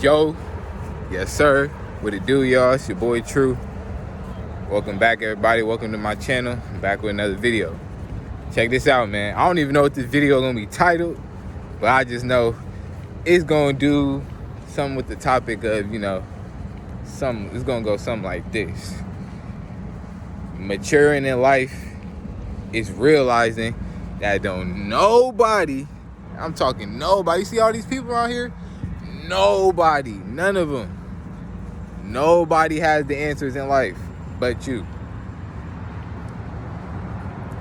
Yo, yes sir, what it do, y'all? It's your boy True. Welcome back, everybody. Welcome to my channel. I'm back with another video. Check this out, man. I don't even know what this video gonna be titled, but I just know it's gonna do something with the topic of, it's gonna go something like this. Maturing in life is realizing that I'm talking nobody. You see all these people out here? None of them. Nobody has the answers in life but you.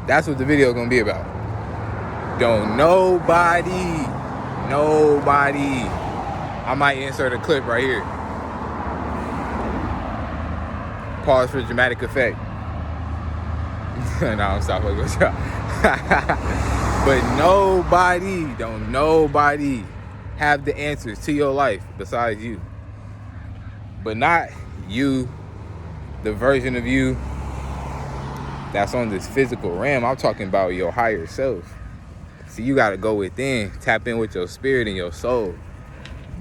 That's what the video gonna be about. Nobody. I might insert a clip right here. Pause for dramatic effect. No, I'm stopping with y'all. But nobody have the answers to your life besides you. But not you, the version of you that's on this physical realm. I'm talking about your higher self. See, you gotta go within, tap in with your spirit and your soul.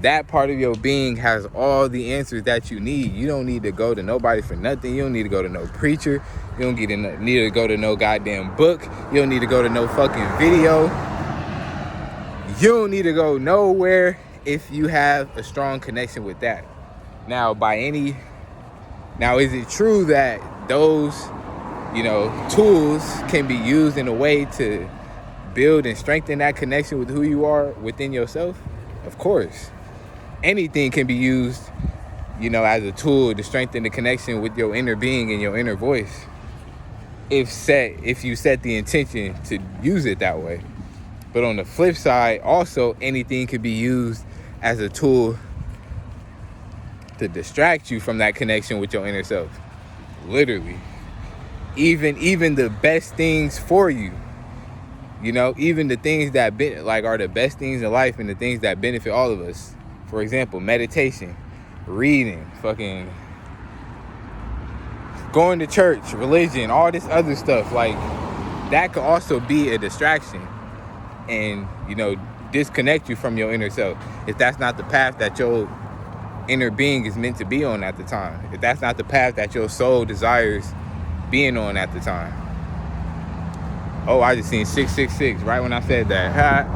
That part of your being has all the answers that you need. You don't need to go to nobody for nothing. You don't need to go to no preacher. You don't need to go to no goddamn book. You don't need to go to no fucking video. You don't need to go nowhere if you have a strong connection with that. Now, is it true that those, tools can be used in a way to build and strengthen that connection with who you are within yourself? Of course. Anything can be used, as a tool to strengthen the connection with your inner being and your inner voice. If you set the intention to use it that way. But on the flip side, also anything can be used as a tool to distract you from that connection with your inner self. Literally. Even the best things for you. Even the things that are the best things in life and the things that benefit all of us. For example, meditation, reading, fucking going to church, religion, all this other stuff. Like, that could also be a distraction and, disconnect you from your inner self. If that's not the path that your inner being is meant to be on at the time. If that's not the path that your soul desires being on at the time. Oh, I just seen 666 right when I said that.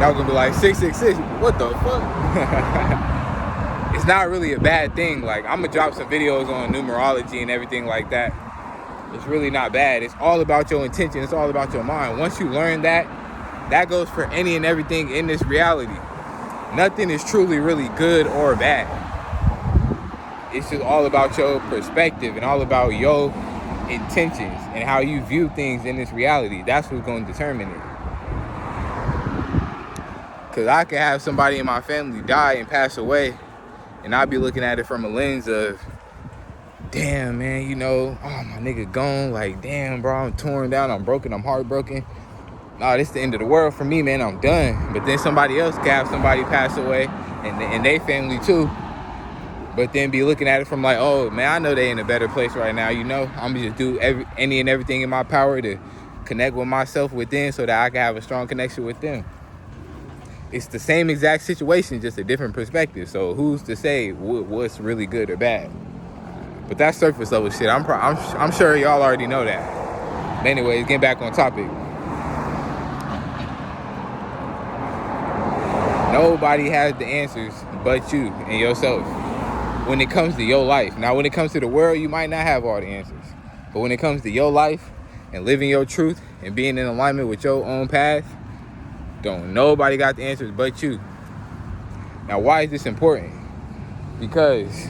Y'all gonna be like, 666, what the fuck? It's not really a bad thing. Like, I'm gonna drop some videos on numerology and everything like that. It's really not bad. It's all about your intention. It's all about your mind. Once you learn that, that goes for any and everything in this reality. Nothing is truly really good or bad. It's just all about your perspective and all about your intentions and how you view things in this reality. That's what's going to determine it. Because I can have somebody in my family die and pass away, and I'll be looking at it from a lens of, damn, man, oh, my nigga gone. Like, damn, bro, I'm torn down, I'm broken, I'm heartbroken. Nah, this is the end of the world for me, man, I'm done. But then somebody else can have somebody pass away, and they family too. But then be looking at it from like, oh, man, I know they in a better place right now, I'm going to just do any and everything in my power to connect with myself within so that I can have a strong connection with them. It's the same exact situation, just a different perspective. So who's to say what's really good or bad? But that's surface level shit. I'm sure y'all already know that. But anyways, getting back on topic. Nobody has the answers but you and yourself when it comes to your life. Now, when it comes to the world, you might not have all the answers. But when it comes to your life and living your truth and being in alignment with your own path, nobody got the answers but you. Now, why is this important? Because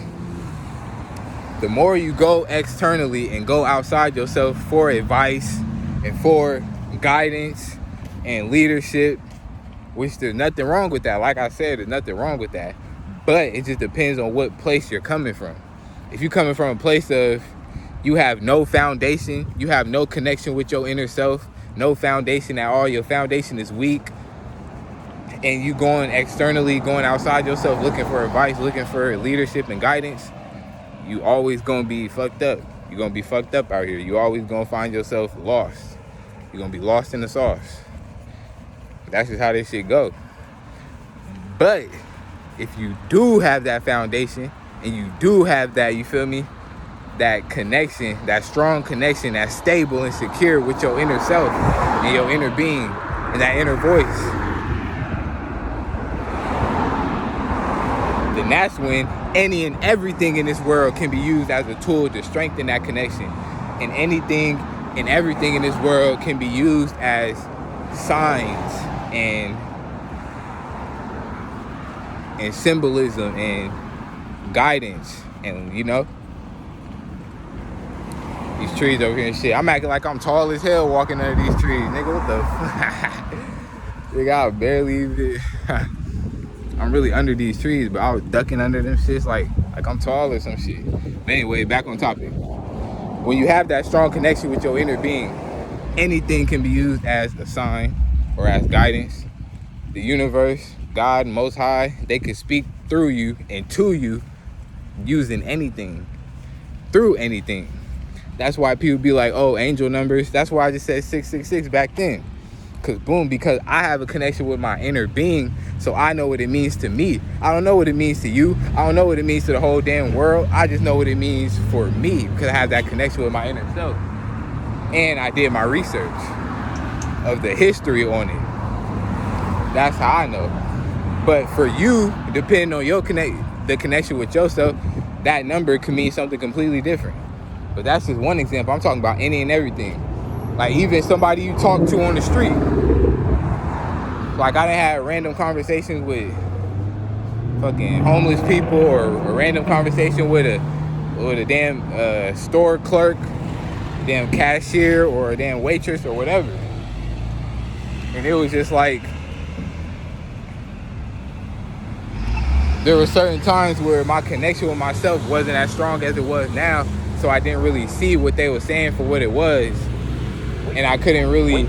the more you go externally and go outside yourself for advice and for guidance and leadership, which there's nothing wrong with that. Like I said, there's nothing wrong with that. But it just depends on what place you're coming from. If you're coming from a place of you have no foundation, you have no connection with your inner self, no foundation at all, your foundation is weak, and you going externally, going outside yourself, looking for advice, looking for leadership and guidance, you always gonna be fucked up. You're gonna be fucked up out here. You always gonna find yourself lost. You're gonna be lost in the sauce. That's just how this shit go. But if you do have that foundation and you do have that, you feel me, that connection, that strong connection, that's stable and secure with your inner self and your inner being and that inner voice, then that's when any and everything in this world can be used as a tool to strengthen that connection. And anything and everything in this world can be used as signs and symbolism and guidance. And you know, these trees over here and shit, I'm acting like I'm tall as hell walking under these trees, nigga. What the fuck? Nigga, I barely even I'm really under these trees, but I was ducking under them shits like I'm tall or some shit. But anyway, back on topic. When you have that strong connection with your inner being, anything can be used as a sign or as guidance. The universe, God, Most High, they can speak through you and to you using anything, through anything. That's why people be like, oh, angel numbers. That's why I just said 666 back then. Because I have a connection with my inner being, so I know what it means to me. I don't know what it means to you. I don't know what it means to the whole damn world. I just know what it means for me because I have that connection with my inner self. And I did my research of the history on it. That's how I know. But for you, depending on your the connection with yourself, that number can mean something completely different. But that's just one example. I'm talking about any and everything. Like even somebody you talk to on the street. Like I done had random conversations with fucking homeless people, or a random conversation with a damn store clerk, damn cashier, or a damn waitress or whatever. And it was just like, there were certain times where my connection with myself wasn't as strong as it was now, so I didn't really see what they were saying for what it was. And I couldn't really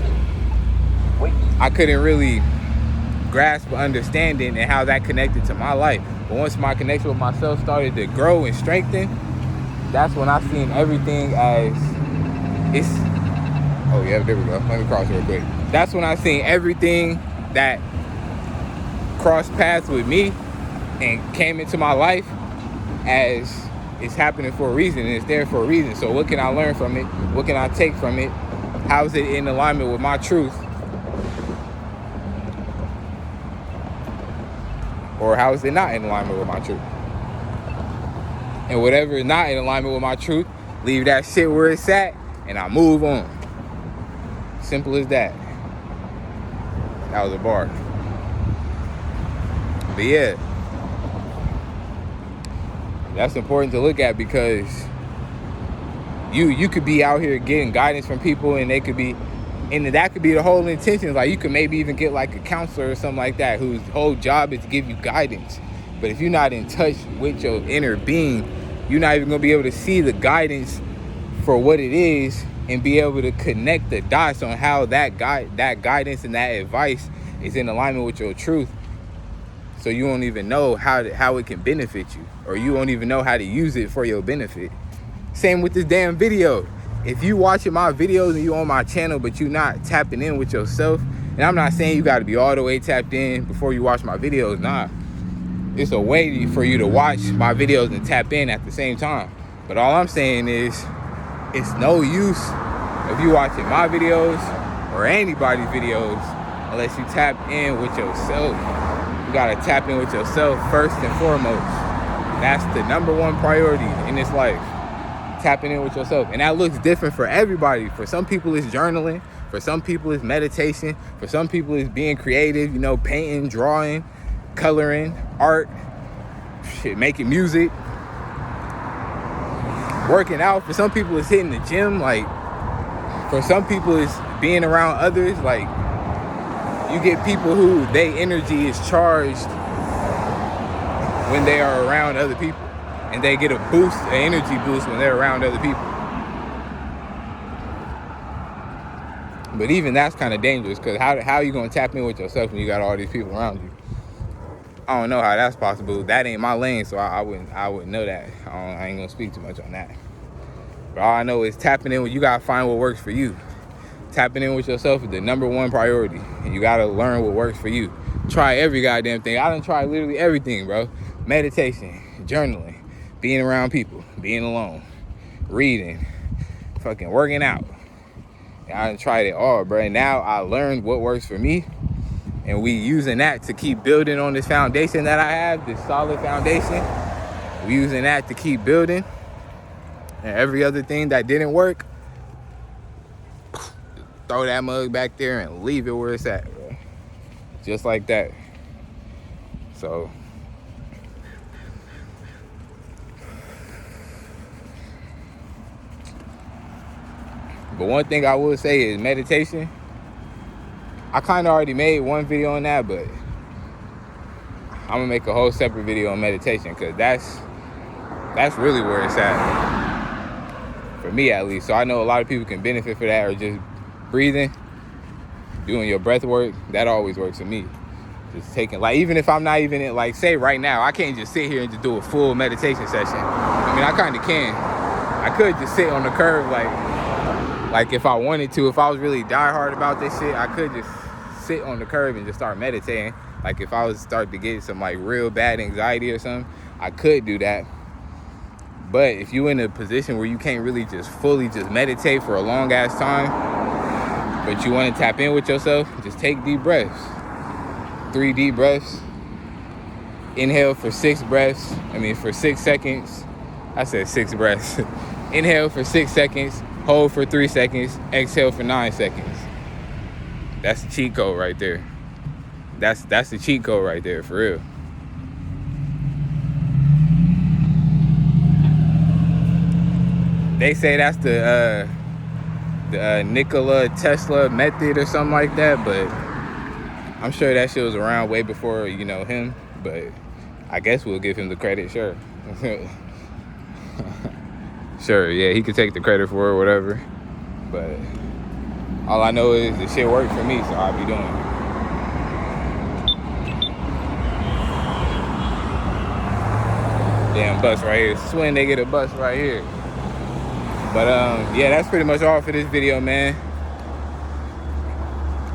grasp understanding and how that connected to my life. But once my connection with myself started to grow and strengthen, that's when I seen everything as it's. Oh yeah, there we go. Let me cross real quick. That's when I seen everything that crossed paths with me and came into my life as it's happening for a reason and it's there for a reason. So what can I learn from it? What can I take from it? How is it in alignment with my truth? Or how is it not in alignment with my truth? And whatever is not in alignment with my truth, leave that shit where it's at and I move on. Simple as that. That was a bar. But yeah, that's important to look at, because you could be out here getting guidance from people, and they could be, and that could be the whole intention. Like you could maybe even get like a counselor or something like that, whose whole job is to give you guidance. But if you're not in touch with your inner being, you're not even gonna be able to see the guidance for what it is and be able to connect the dots on how that guidance and that advice is in alignment with your truth. So you won't even know how it can benefit you, or you won't even know how to use it for your benefit. Same with this damn video. If you watching my videos and you on my channel, but you not tapping in with yourself, and I'm not saying you got to be all the way tapped in before you watch my videos. Nah, it's a way for you to watch my videos and tap in at the same time. But all I'm saying is, it's no use if you watching my videos or anybody's videos unless you tap in with yourself. You gotta tap in with yourself first and foremost. That's the number one priority in this life. Tapping in with yourself. And that looks different for everybody. For some people it's journaling. For some people it's meditation. For some people it's being creative, painting, drawing, coloring, art, shit, making music, working out. For some people it's hitting the gym. Like, for some people it's being around others. Like, you get people who their energy is charged when they are around other people, and they get a boost, an energy boost when they're around other people. But even that's kind of dangerous, because how are you going to tap in with yourself when you got all these people around you? I don't know how that's possible. That ain't my lane, so I wouldn't know that. I ain't gonna speak too much on that. But all I know is tapping in. You gotta find what works for you. Tapping in with yourself is the number one priority, and you gotta learn what works for you. try every goddamn thing. I done tried literally everything, bro. Meditation, journaling, being around people, being alone, reading, fucking working out. I done tried it all, bro. And now I learned what works for me. And we using that to keep building on this foundation that I have, this solid foundation. We using that to keep building. And every other thing that didn't work, throw that mug back there and leave it where it's at, bro. Just like that. So, but one thing I will say is meditation. I kind of already made one video on that, but I'm gonna make a whole separate video on meditation, because that's really where it's at, for me at least. So I know a lot of people can benefit for that, or just breathing, doing your breath work. That always works for me. Just taking, like, even if I'm not even in, like, say right now, I can't just sit here and just do a full meditation session. I mean, I kind of can. I could just sit on the curve, like if I wanted to. If I was really diehard about this shit, I could just sit on the curb and just start meditating. Like if I was start to get some like real bad anxiety or something, I could do that. But if you're in a position where you can't really just fully just meditate for a long ass time, but you want to tap in with yourself, just take deep breaths. 3 deep breaths. Inhale for 6 breaths. For 6 seconds. I said 6 breaths. Inhale for 6 seconds. Hold for 3 seconds. Exhale for 9 seconds. That's the cheat code right there. That's the cheat code right there, for real. They say that's the Nikola Tesla method or something like that, but I'm sure that shit was around way before, him. But I guess we'll give him the credit, sure. Sure, yeah, he could take the credit for it, whatever. But all I know is the shit worked for me, so I'll be doing it. Damn bus right here. Swing, they get a bus right here. But yeah, that's pretty much all for this video, man.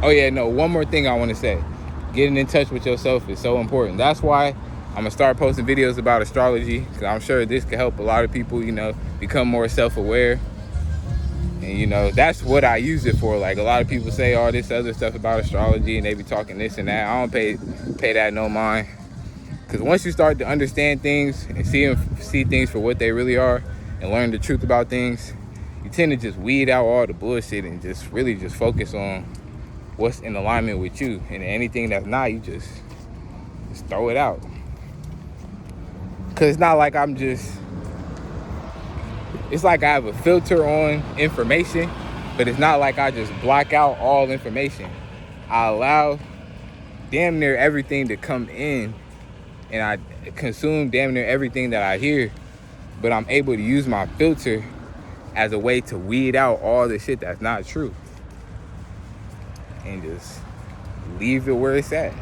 Oh yeah, no, one more thing I want to say. Getting in touch with yourself is so important. That's why I'm gonna start posting videos about astrology, because I'm sure this could help a lot of people, become more self-aware. And that's what I use it for. Like, a lot of people say all this other stuff about astrology, and they be talking this and that. I don't pay that no mind. Because once you start to understand things and see things for what they really are, and learn the truth about things, you tend to just weed out all the bullshit and just really just focus on what's in alignment with you. And anything that's not, you just throw it out. Because it's not like it's like I have a filter on information, but it's not like I just block out all information. I allow damn near everything to come in, and I consume damn near everything that I hear, but I'm able to use my filter as a way to weed out all the shit that's not true and just leave it where it's at.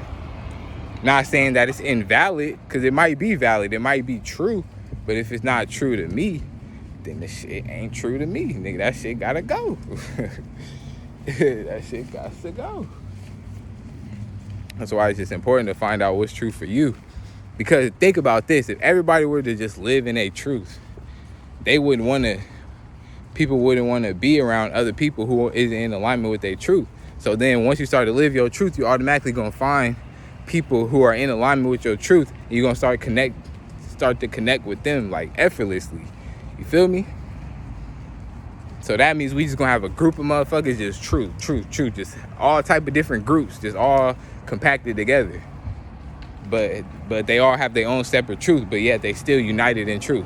Not saying that it's invalid, because it might be valid, it might be true, but if it's not true to me, then the shit ain't true to me. Nigga, that shit gotta go. That shit got to go. That's why it's just important to find out what's true for you. Because think about this, if everybody were to just live in a truth, people wouldn't want to be around other people who isn't in alignment with their truth. So then once you start to live your truth, you're automatically going to find people who are in alignment with your truth, and you're going to start to connect with them like effortlessly. You feel me? So that means we just going to have a group of motherfuckers just truth, just all type of different groups, just all compacted together. But they all have their own separate truth, but yet they still united in truth.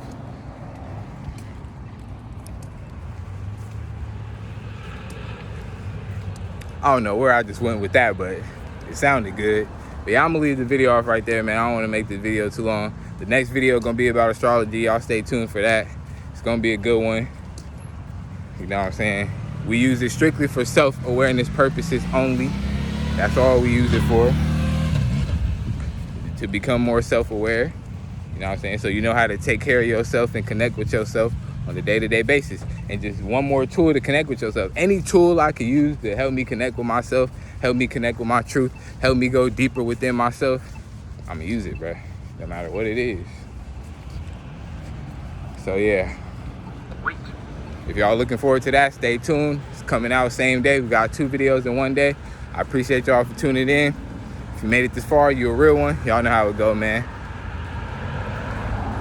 I don't know where I just went with that, but it sounded good. But yeah, I'm gonna leave the video off right there, man. I don't want to make this video too long. The next video gonna be about astrology. Y'all stay tuned for that. It's gonna be a good one. You know what I'm saying? We use it strictly for self-awareness purposes only. That's all we use it for. To become more self-aware. You know what I'm saying? So you know how to take care of yourself and connect with yourself on a day-to-day basis. And just one more tool to connect with yourself. Any tool I could use to help me connect with myself, help me connect with my truth, help me go deeper within myself, I'm gonna use it, bro. No matter what it is. So yeah. If y'all looking forward to that, stay tuned. It's coming out same day. We got 2 videos in one day. I appreciate y'all for tuning in. If you made it this far, you a real one. Y'all know how it go, man.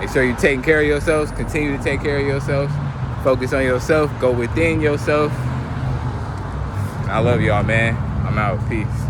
Make sure you're taking care of yourselves. Continue to take care of yourselves. Focus on yourself. Go within yourself. I love y'all, man. I'm out. Peace.